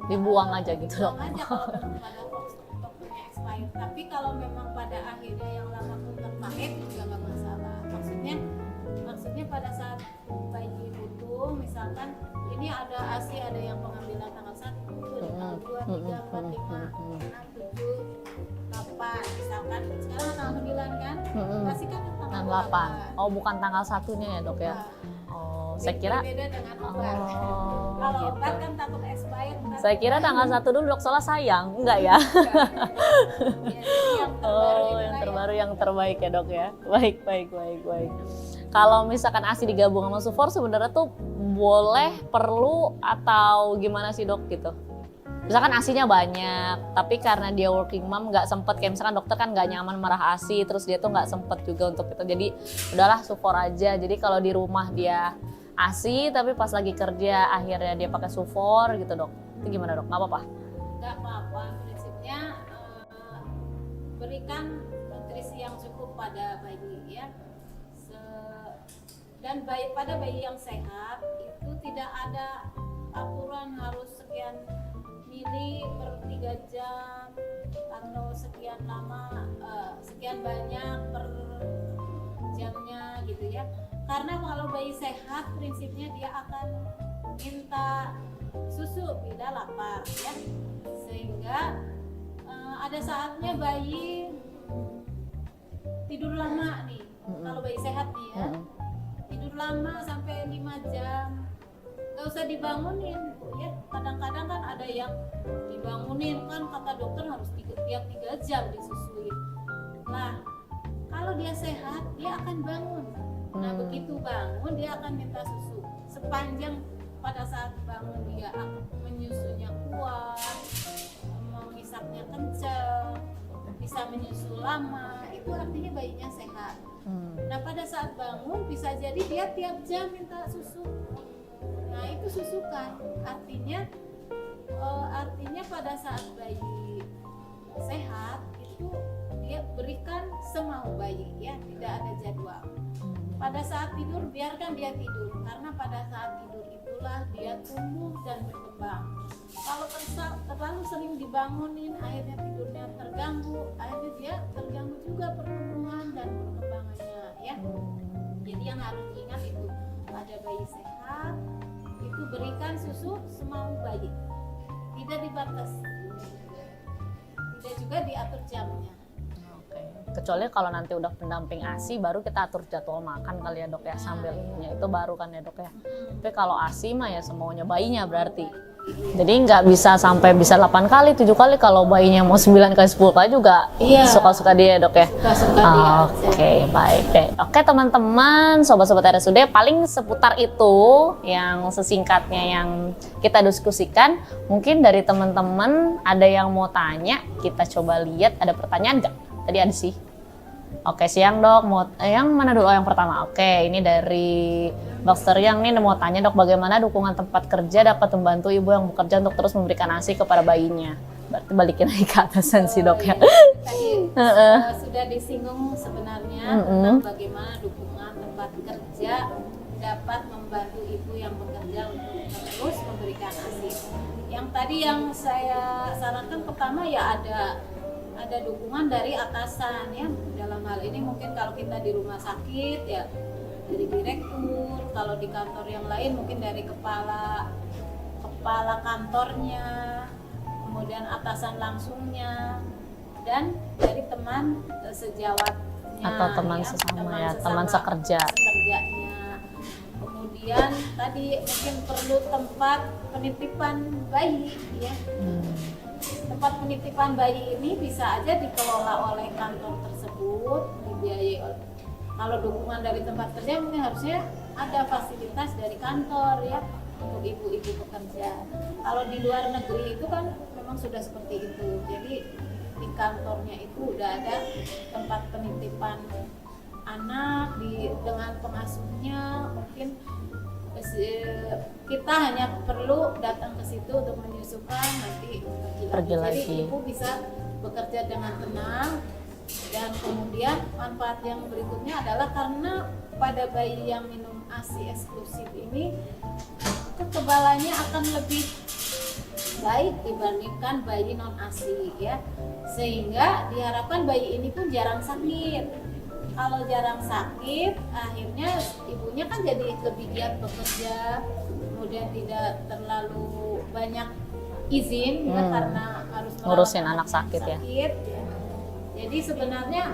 dibuang aja gitu dok. buang aja kalau memang pada waktunya expired. Tapi kalau memang pada akhirnya yang lama pun terpakai juga nggak masalah. Maksudnya pada saat bayi butuh, misalkan ini ada ASI, ada yang pengambilan tanggal 1, tanggal 2, 3, 4, 5, 6, 7, 8 misalkan. Sekarang tanggal 9 kan? Pasti kan tanggal 8. Oh bukan tanggal 1-nya ya dok ya? Oh saya kira. Beda dengan obat. Kalau Gitu. obat kan takut expired. Saya kira tanggal 1 dulu dok, soalnya sayang. Enggak ya? Yang terbaru yang terbaik ya dok ya. Baik. Kalau misalkan ASI digabung sama Sufor sebenarnya tuh boleh, perlu atau gimana sih dok gitu? Misalkan ASI-nya banyak, tapi karena dia working mom nggak sempet, kayak misalkan dokter kan nggak nyaman merah ASI, terus dia tuh nggak sempet juga untuk itu. Jadi udahlah Sufor aja. Jadi kalau di rumah dia ASI, tapi pas lagi kerja akhirnya dia pakai Sufor gitu dok. Itu gimana dok? Nggak apa-apa? Nggak apa-apa, prinsipnya berikan nutrisi yang cukup pada bayi ya. Dan pada bayi yang sehat itu tidak ada aturan harus sekian mili per 3 jam atau sekian lama, sekian banyak per jamnya gitu ya. Karena kalau bayi sehat prinsipnya dia akan minta susu bila lapar ya, sehingga ada saatnya bayi tidur lama nih. Kalau bayi sehat nih ya, tidur lama sampai 5 jam, gak usah dibangunin Bu ya. Kadang-kadang kan ada yang dibangunin, kan kata dokter harus tiap 3 jam disusuin. Nah kalau dia sehat dia akan bangun. Nah begitu bangun dia akan minta susu. Sepanjang pada saat bangun dia menyusunya kuat, mengisapnya kencang, bisa menyusu lama, itu artinya bayinya sehat. Nah pada saat bangun bisa jadi dia tiap jam minta susu. Nah itu susukan, artinya pada saat bayi sehat itu dia berikan semau bayi ya, tidak ada jadwal. Pada saat tidur biarkan dia tidur, karena pada saat tidur itulah dia tumbuh dan berkembang. Kalau terlalu sering dibangunin akhirnya tidurnya terganggu, akhirnya dia terganggu juga pertumbuhan dan perkembangannya ya. Jadi yang harus diingat itu pada bayi sehat itu berikan susu semau bayi, tidak dibatasi, tidak juga diatur jamnya. Kecuali kalau nanti udah pendamping ASI baru kita atur jadwal makan kali ya dok ya, sambil ininya itu baru kan ya dok ya. Tapi kalau ASI mah ya semaunya bayinya berarti. Jadi nggak bisa sampai bisa 8 kali, 7 kali, kalau bayinya mau 9 kali, 10 kali juga suka-suka dia dok ya. Oke, baik deh. Oke teman-teman, sobat-sobat RSUD, paling seputar itu yang sesingkatnya yang kita diskusikan. Mungkin dari teman-teman ada yang mau tanya, kita coba lihat ada pertanyaan nggak? Tadi ada sih. Oke, siang dok, mau yang mana dulu? Oh, yang pertama. Oke, ini dari Dokter Yang nih mau tanya dok, bagaimana dukungan tempat kerja dapat membantu ibu yang bekerja untuk terus memberikan ASI kepada bayinya? Berarti balikin lagi ke atasan sih dok ya. Tadi sudah disinggung sebenarnya tentang bagaimana dukungan tempat kerja dapat membantu ibu yang bekerja untuk terus memberikan ASI. Yang tadi yang saya sarankan pertama ya ada dukungan dari atasan ya. Dalam hal ini mungkin kalau kita di rumah sakit ya dari direktur, kalau di kantor yang lain mungkin dari kepala kantornya, kemudian atasan langsungnya, dan dari teman sejawatnya Atau teman ya, sesama ya, teman sekerjanya. Kemudian tadi mungkin perlu tempat penitipan bayi ya. Tempat penitipan bayi ini bisa aja dikelola oleh kantor tersebut, dibiayai oleh. Kalau dukungan dari tempat kerja mungkin harusnya ada fasilitas dari kantor ya untuk ibu-ibu pekerja. Kalau di luar negeri itu kan memang sudah seperti itu. Jadi di kantornya itu udah ada tempat penitipan anak dengan pengasuhnya. Mungkin kita hanya perlu datang ke situ untuk menyusukan, nanti pergi lagi. Jadi ibu bisa bekerja dengan tenang. Dan kemudian manfaat yang berikutnya adalah karena pada bayi yang minum ASI eksklusif ini kekebalannya akan lebih baik dibandingkan bayi non ASI ya, sehingga diharapkan bayi ini pun jarang sakit. Kalau jarang sakit, akhirnya ibunya kan jadi lebih giat bekerja, kemudian tidak terlalu banyak izin ya, karena harus ngurusin anak sakit ya. Jadi sebenarnya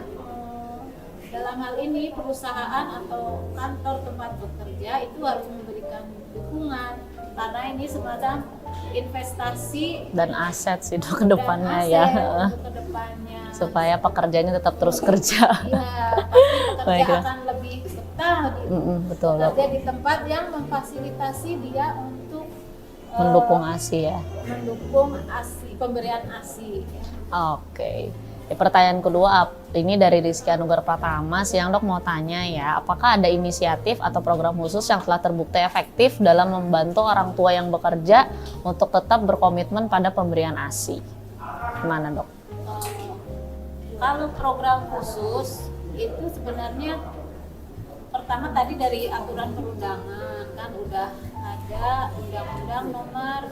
dalam hal ini perusahaan atau kantor tempat bekerja itu harus memberikan dukungan, karena ini semacam investasi dan aset sih ke depannya ya. Untuk kedepannya. Supaya pekerjaannya tetap terus kerja. Iya, pasti pekerja akan lebih betah gitu. Betul. Bekerja di tempat yang memfasilitasi dia untuk mendukung ASI ya. Mendukung ASI, pemberian ASI. Ya. Oke. Pertanyaan kedua ini dari Rizky Anugrah Pratama, yang dok mau tanya ya, apakah ada inisiatif atau program khusus yang telah terbukti efektif dalam membantu orang tua yang bekerja untuk tetap berkomitmen pada pemberian ASI? Gimana dok? Kalau program khusus itu sebenarnya pertama tadi dari aturan perundangan kan udah ada undang-undang nomor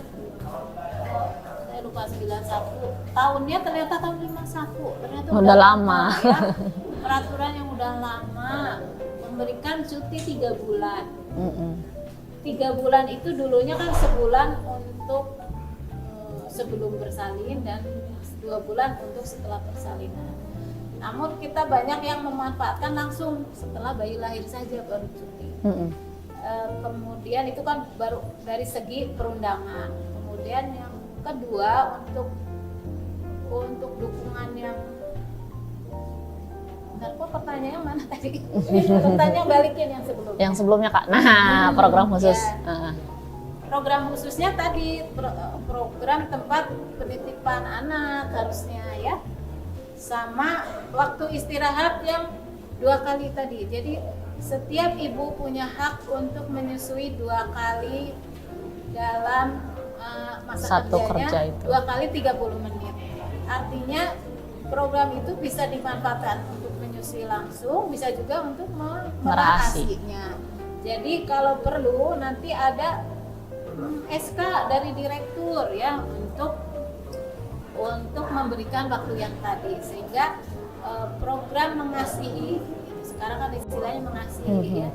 saya lupa 91 tahunnya, ternyata tahun 51 ternyata udah lama ya. Peraturan yang udah lama memberikan cuti 3 bulan. 3 bulan itu dulunya kan sebulan untuk sebelum bersalin dan 2 bulan untuk setelah persalinan. Namun kita banyak yang memanfaatkan langsung setelah bayi lahir saja baru cuti. Kemudian itu kan baru dari segi perundangan. Kemudian yang kedua untuk dukungan yang bentar, kok pertanyaannya mana tadi? Pertanyaan balikin yang sebelumnya. Yang sebelumnya kak. Nah, program khusus. Ya. Program khususnya tadi program tempat penitipan anak harusnya ya. Sama waktu istirahat yang 2 kali tadi. Jadi setiap ibu punya hak untuk menyusui 2 kali dalam masa kerjanya, 2 kali 30 menit. Artinya program itu bisa dimanfaatkan untuk menyusui langsung, bisa juga untuk memerah ASI-nya. Jadi kalau perlu nanti ada SK dari direktur ya untuk memberikan waktu yang tadi, sehingga program mengasihi, sekarang kan istilahnya mengasihi ya,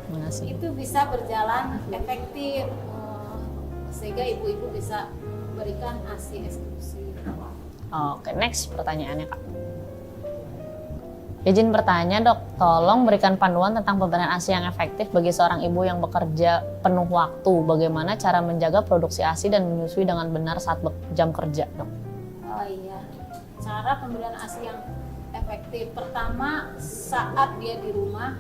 itu bisa berjalan efektif, sehingga ibu-ibu bisa memberikan ASI eksklusif. Oke, next pertanyaannya kak. Izin bertanya dok, tolong berikan panduan tentang pemberian ASI yang efektif bagi seorang ibu yang bekerja penuh waktu. Bagaimana cara menjaga produksi ASI dan menyusui dengan benar saat jam kerja dok? Oh iya, cara pemberian ASI yang efektif. Pertama, saat dia di rumah,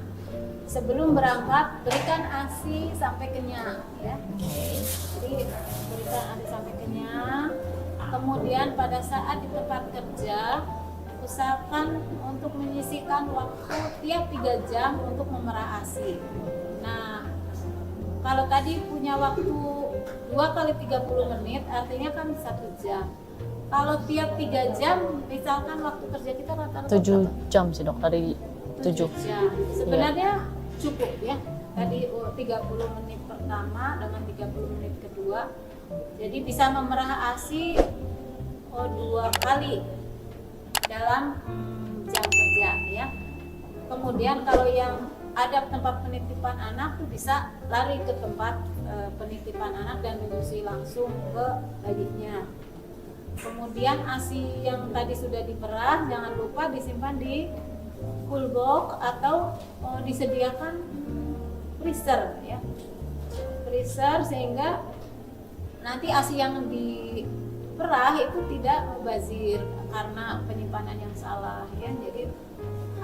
sebelum berangkat berikan ASI sampai kenyang ya. Jadi berikan ASI sampai kenyang. Kemudian pada saat di tempat kerja, usahakan untuk menyisihkan waktu tiap 3 jam untuk memerah ASI. Nah, kalau tadi punya waktu 2 kali 30 menit, artinya kan 1 jam. Kalau tiap 3 jam, misalkan waktu kerja kita rata-rata 7 jam sih dok, dari 7. 7 jam. Sebenarnya cukup ya. Tadi 30 menit pertama dengan 30 menit kedua. Jadi bisa memerah ASI 2 kali dalam jam kerja ya. Kemudian kalau yang ada tempat penitipan anak tuh bisa lari ke tempat penitipan anak dan menyusui langsung ke bayinya. Kemudian ASI yang tadi sudah diperah jangan lupa disimpan di cool box atau disediakan freezer ya. Freezer sehingga nanti ASI yang diperah itu tidak mubazir karena penyimpanan yang salah ya. Jadi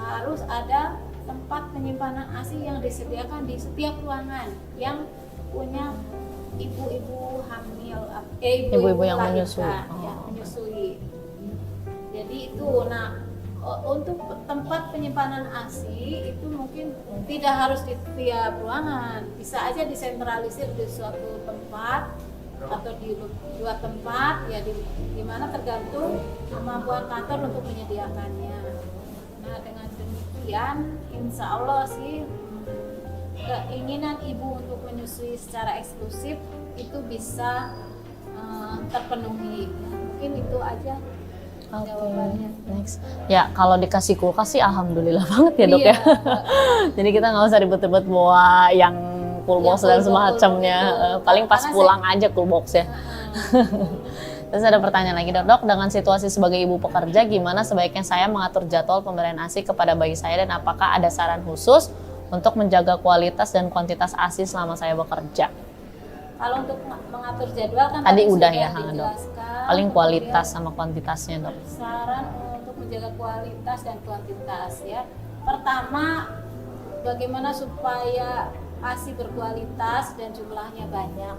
harus ada tempat penyimpanan ASI yang disediakan di setiap ruangan yang punya ibu-ibu hamil, ibu-ibu yang menyusui. Ya, menyusui. Jadi itu, nah untuk tempat penyimpanan ASI itu mungkin tidak harus di tiap ruangan, bisa aja disentralisir di suatu tempat atau di 2 tempat ya, di mana tergantung kemampuan kantor untuk menyediakannya. Nah dengan demikian insya Allah sih keinginan ibu untuk menyusui secara eksklusif itu bisa terpenuhi. Mungkin itu aja jawabannya. Next. Ya kalau dikasih kulkas sih alhamdulillah banget ya dok ya. Jadi kita nggak usah ribet-ribet bawa yang cool box dan semacamnya. Paling pas pulang aja cool box ya. Terus ada pertanyaan lagi dok, dengan situasi sebagai ibu pekerja gimana sebaiknya saya mengatur jadwal pemberian ASI kepada bayi saya dan apakah ada saran khusus untuk menjaga kualitas dan kuantitas ASI selama saya bekerja? Kalau untuk mengatur jadwal kan tadi udah ya dok. Paling kualitas sama kuantitasnya dok. Saran untuk menjaga kualitas dan kuantitas ya. Pertama, bagaimana supaya ASI berkualitas dan jumlahnya banyak.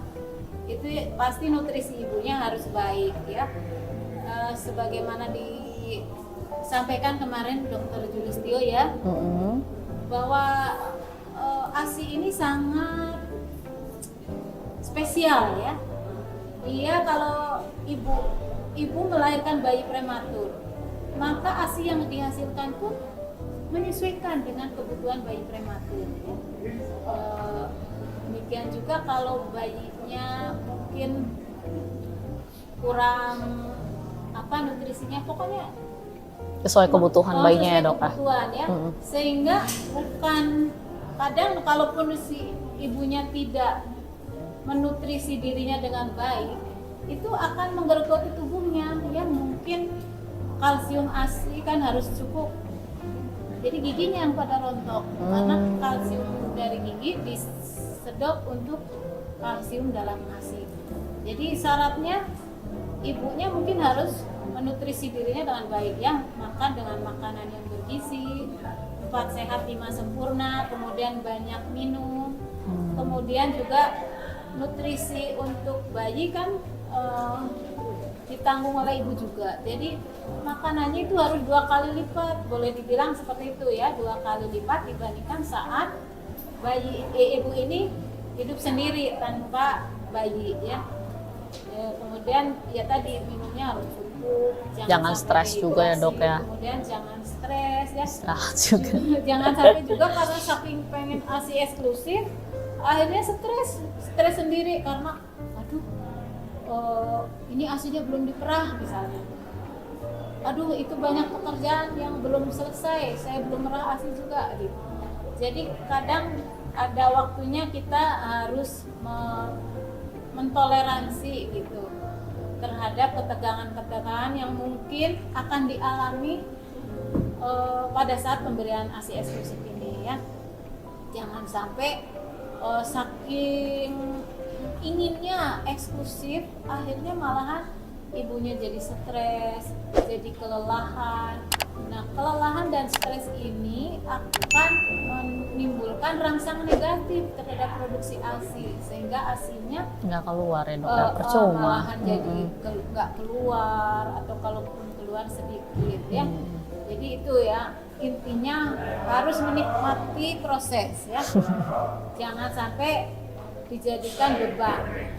Itu pasti nutrisi ibunya harus baik ya. Sebagaimana disampaikan kemarin Dr. Julistio ya, bahwa ASI ini sangat spesial ya. Iya, kalau ibu melahirkan bayi prematur, maka ASI yang dihasilkan pun menyesuaikan dengan kebutuhan bayi prematur ya. Demikian juga kalau bayinya mungkin kurang nutrisinya, pokoknya sesuai kebutuhan bayinya ya dok. Kebutuhan ya. Sehingga bukan, kadang kalaupun si ibunya tidak menutrisi dirinya dengan baik, itu akan menggerogoti tubuhnya ya. Mungkin kalsium ASI kan harus cukup, jadi giginya yang pada rontok karena kalsium dari gigi disedot untuk kalsium dalam ASI. Jadi syaratnya ibunya mungkin harus menutrisi dirinya dengan baik ya, makan dengan makanan yang bergizi, 4 sehat 5 sempurna, kemudian banyak minum, kemudian juga nutrisi untuk bayi kan ditanggung oleh ibu juga. Jadi makanannya itu harus 2 kali lipat, boleh dibilang seperti itu ya, 2 kali lipat dibandingkan saat bayi ibu ini hidup sendiri tanpa bayi ya. Kemudian ya tadi minumnya harus cukup, jangan stres juga ya dok ya. Kemudian jangan stres ya. Istirahat juga. Jangan sampai juga karena saking pengen ASI eksklusif, akhirnya stres sendiri karena ini ASInya belum diperah misalnya. Aduh, itu banyak pekerjaan yang belum selesai, saya belum merah ASI juga gitu. Jadi kadang ada waktunya kita harus mentoleransi gitu terhadap ketegangan-ketegangan yang mungkin akan dialami pada saat pemberian ASI eksklusif ini ya. Jangan sampai saking inginnya eksklusif akhirnya malahan ibunya jadi stres, jadi kelelahan. Nah, kelelahan dan stres ini akan menimbulkan rangsangan negatif terhadap produksi ASI sehingga ASInya nggak keluar ya dok, percuma. Malahan jadi nggak keluar atau kalaupun keluar sedikit ya. Jadi itu ya, intinya harus menikmati proses ya. Jangan sampai dijadikan beban.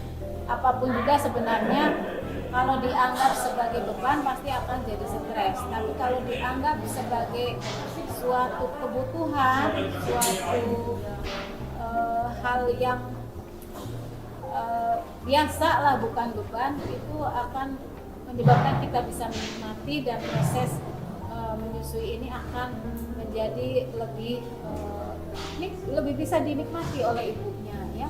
Apapun juga sebenarnya Kalau dianggap sebagai beban pasti akan jadi stres. Tapi kalau dianggap sebagai suatu kebutuhan, suatu hal yang biasa lah, bukan beban, itu akan menyebabkan kita bisa menikmati dan proses menyusui ini akan menjadi lebih bisa dinikmati oleh ibunya ya.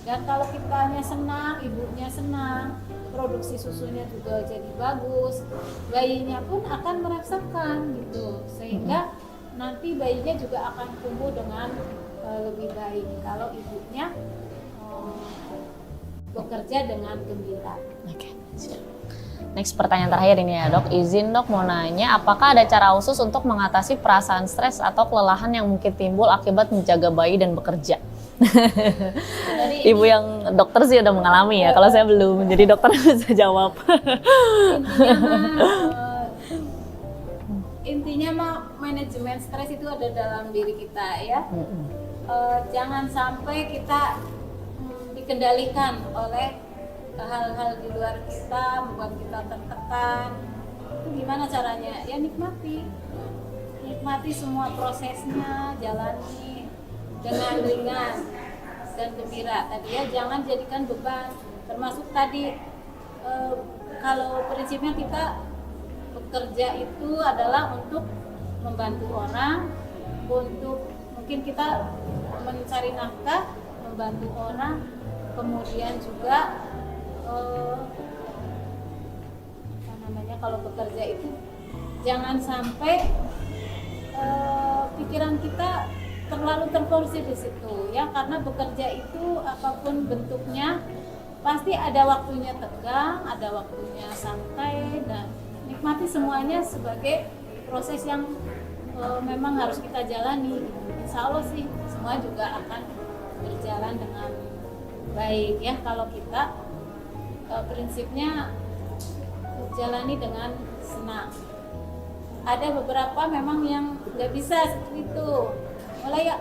Dan kalau kitanya senang, ibunya senang, produksi susunya juga jadi bagus, bayinya pun akan merasakan gitu, sehingga nanti bayinya juga akan tumbuh dengan lebih baik kalau ibunya bekerja dengan gembira. Oke, siap. Next pertanyaan terakhir ini ya dok, izin dok mau nanya, apakah ada cara khusus untuk mengatasi perasaan stres atau kelelahan yang mungkin timbul akibat menjaga bayi dan bekerja? Ibu yang dokter sih udah mengalami ya, kalau saya belum, jadi dokter bisa jawab. Intinya mah manajemen stres itu ada dalam diri kita ya. Jangan sampai kita dikendalikan oleh hal-hal di luar kita, membuat kita tertekan. Itu gimana caranya? Ya nikmati semua prosesnya, jalani dengan ringan dan gembira. Tadi ya, jangan jadikan beban. Termasuk tadi kalau prinsipnya kita bekerja itu adalah untuk membantu orang, untuk mungkin kita mencari nafkah, membantu orang, kemudian juga kalau bekerja itu jangan sampai pikiran kita terlalu terporsi di situ ya, karena bekerja itu apapun bentuknya pasti ada waktunya tegang, ada waktunya santai, dan nikmati semuanya sebagai proses yang memang harus kita jalani. Insya Allah sih semua juga akan berjalan dengan baik ya kalau kita prinsipnya jalani dengan senang. Ada beberapa memang yang nggak bisa seperti itu, mulai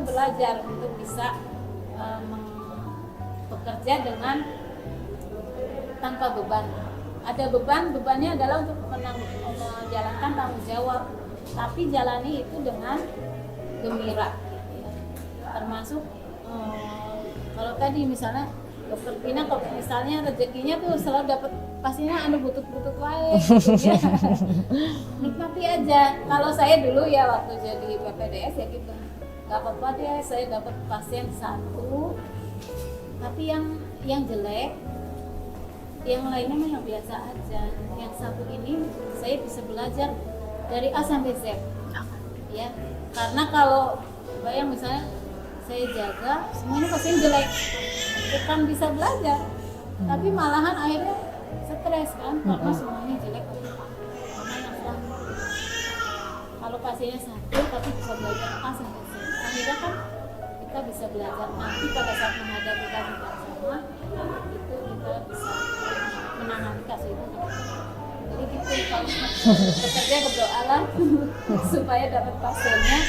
belajar untuk bisa bekerja dengan tanpa beban. Ada bebannya adalah untuk menjalankan tanggung jawab, tapi jalani itu dengan gembira gitu ya. Termasuk kalau tadi misalnya dokter Pina, kalau misalnya rezekinya tuh selalu dapat pastinya butut-butut wae gitu ya. Nikmati aja. Kalau saya dulu ya waktu jadi PPDS ya gitu, nggak apa-apa deh saya dapat pasien satu, tapi yang jelek, yang lainnya mah yang biasa aja. Yang satu ini saya bisa belajar dari A sampai Z ya, karena kalau bayang misalnya saya jaga semuanya pasien jelek, bukan bisa belajar, tapi malahan akhirnya stres kan, karena semuanya jelek. Kalau pasiennya satu tapi bisa belajar A sampai Z, akhirnya kan kita bisa belajar nanti pada saat menghadapi kasus yang sama itu kita bisa menangani kasus itu. Jadi gitu, kalau bekerja berdoalah supaya dapat pasiennya,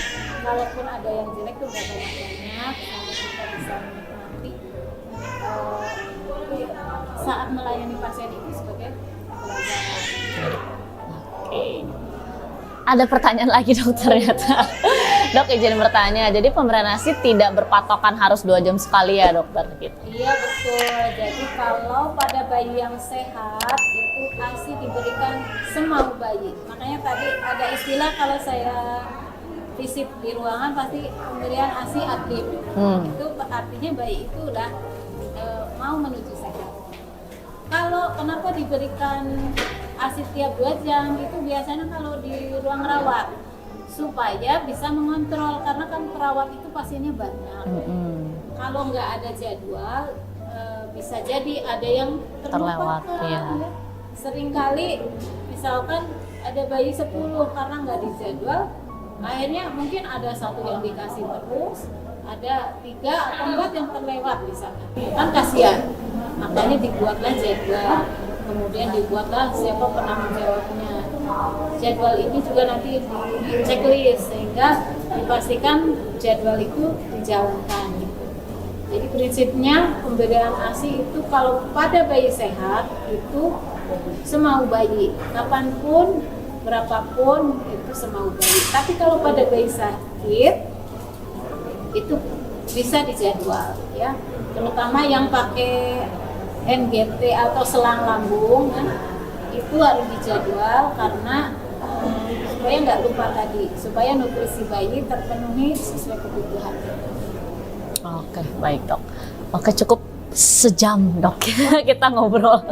walaupun ada yang jelek tuh nggak banyak, sampai kita bisa menikmati saat melayani pasien itu sebagai pelajaran. Oke. Ada pertanyaan lagi dok ternyata. Dok izin bertanya, jadi pemberian ASI tidak berpatokan harus 2 jam sekali ya dokter gitu? Iya betul, jadi kalau pada bayi yang sehat itu ASI diberikan semau bayi. Makanya tadi ada istilah kalau saya visit di ruangan pasti pemberian ASI aktif. Itu artinya bayi itu udah mau menuju sehat. Kalau kenapa diberikan ASI tiap 2 jam, itu biasanya kalau di ruang rawat supaya bisa mengontrol, karena kan perawat itu pasiennya banyak. Kalau nggak ada jadwal bisa jadi ada yang terlewat ya. Seringkali misalkan ada bayi 10 karena nggak dijadwal, akhirnya mungkin ada 1 yang dikasih terus, ada 3 atau 4 yang terlewat misalkan. Kan kasihan, makanya dibuatlah jadwal, kemudian dibuatlah siapa penanggung jawabnya. Jadwal ini juga nanti di checklist sehingga dipastikan jadwal itu dijalankan gitu. Jadi prinsipnya pemberian ASI itu kalau pada bayi sehat itu semau bayi, kapanpun, berapapun itu semau bayi. Tapi kalau pada bayi sakit itu bisa dijadwal ya, terutama yang pakai NGT atau selang lambung ya, itu harus dijadwal karena supaya nggak lupa tadi, supaya nutrisi bayi terpenuhi sesuai kebutuhan. Oke, baik dok. Oke, cukup sejam dok kita ngobrol,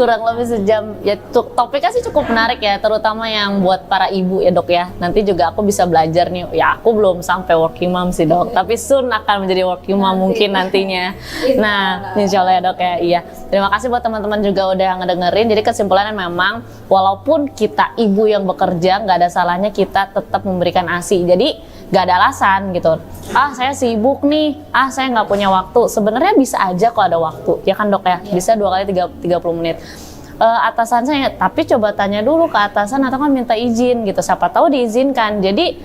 kurang lebih sejam ya. Topiknya sih cukup menarik ya, terutama yang buat para ibu ya dok ya. Nanti juga aku bisa belajar nih ya, aku belum sampai working mom sih dok, tapi soon akan menjadi working mom mungkin nantinya. Nah insya Allah ya dok ya. Iya, terima kasih buat teman-teman juga udah ngedengerin. Jadi kesimpulannya memang walaupun kita ibu yang bekerja, nggak ada salahnya kita tetap memberikan ASI. Jadi nggak ada alasan gitu, saya sibuk nih, saya nggak punya waktu. Sebenarnya bisa aja kok ada waktu, ya kan dok ya, bisa 2 kali 30 menit. Atasan saya, tapi coba tanya dulu ke atasan atau kan minta izin gitu, siapa tahu diizinkan. Jadi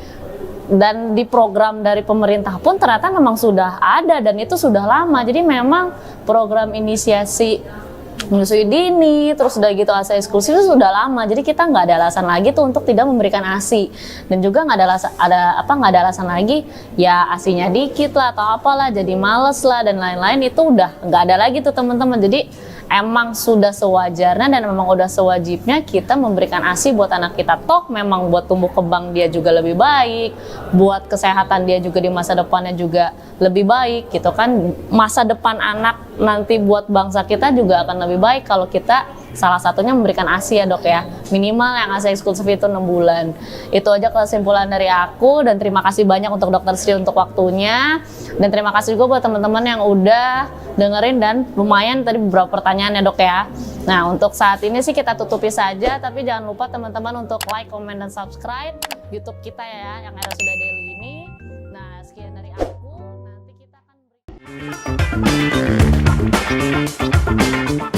dan di program dari pemerintah pun ternyata memang sudah ada dan itu sudah lama. Jadi memang program inisiasi menyusui dini, terus udah gitu ASI eksklusif itu sudah lama. Jadi kita nggak ada alasan lagi tuh untuk tidak memberikan ASI, dan juga nggak ada alasan lagi ya ASInya dikit lah atau apalah jadi males lah dan lain-lain. Itu udah nggak ada lagi tuh teman-teman. Jadi emang sudah sewajarnya dan memang udah sewajibnya kita memberikan ASI buat anak kita. Toh memang buat tumbuh kembang dia juga lebih baik, buat kesehatan dia juga di masa depannya juga lebih baik gitu kan. Masa depan anak nanti buat bangsa kita juga akan lebih baik kalau kita salah satunya memberikan ASI ya dok ya. Minimal yang ASI eksklusif itu 6 bulan. Itu aja kesimpulan dari aku, dan terima kasih banyak untuk Dokter Sri untuk waktunya, dan terima kasih juga buat teman-teman yang udah dengerin dan lumayan tadi beberapa pertanyaan ya dok ya. Nah untuk saat ini sih kita tutupi saja, tapi jangan lupa teman-teman untuk like, comment, dan subscribe YouTube kita ya yang RSUD Daily ini. Nah sekian dari aku, nanti kita akan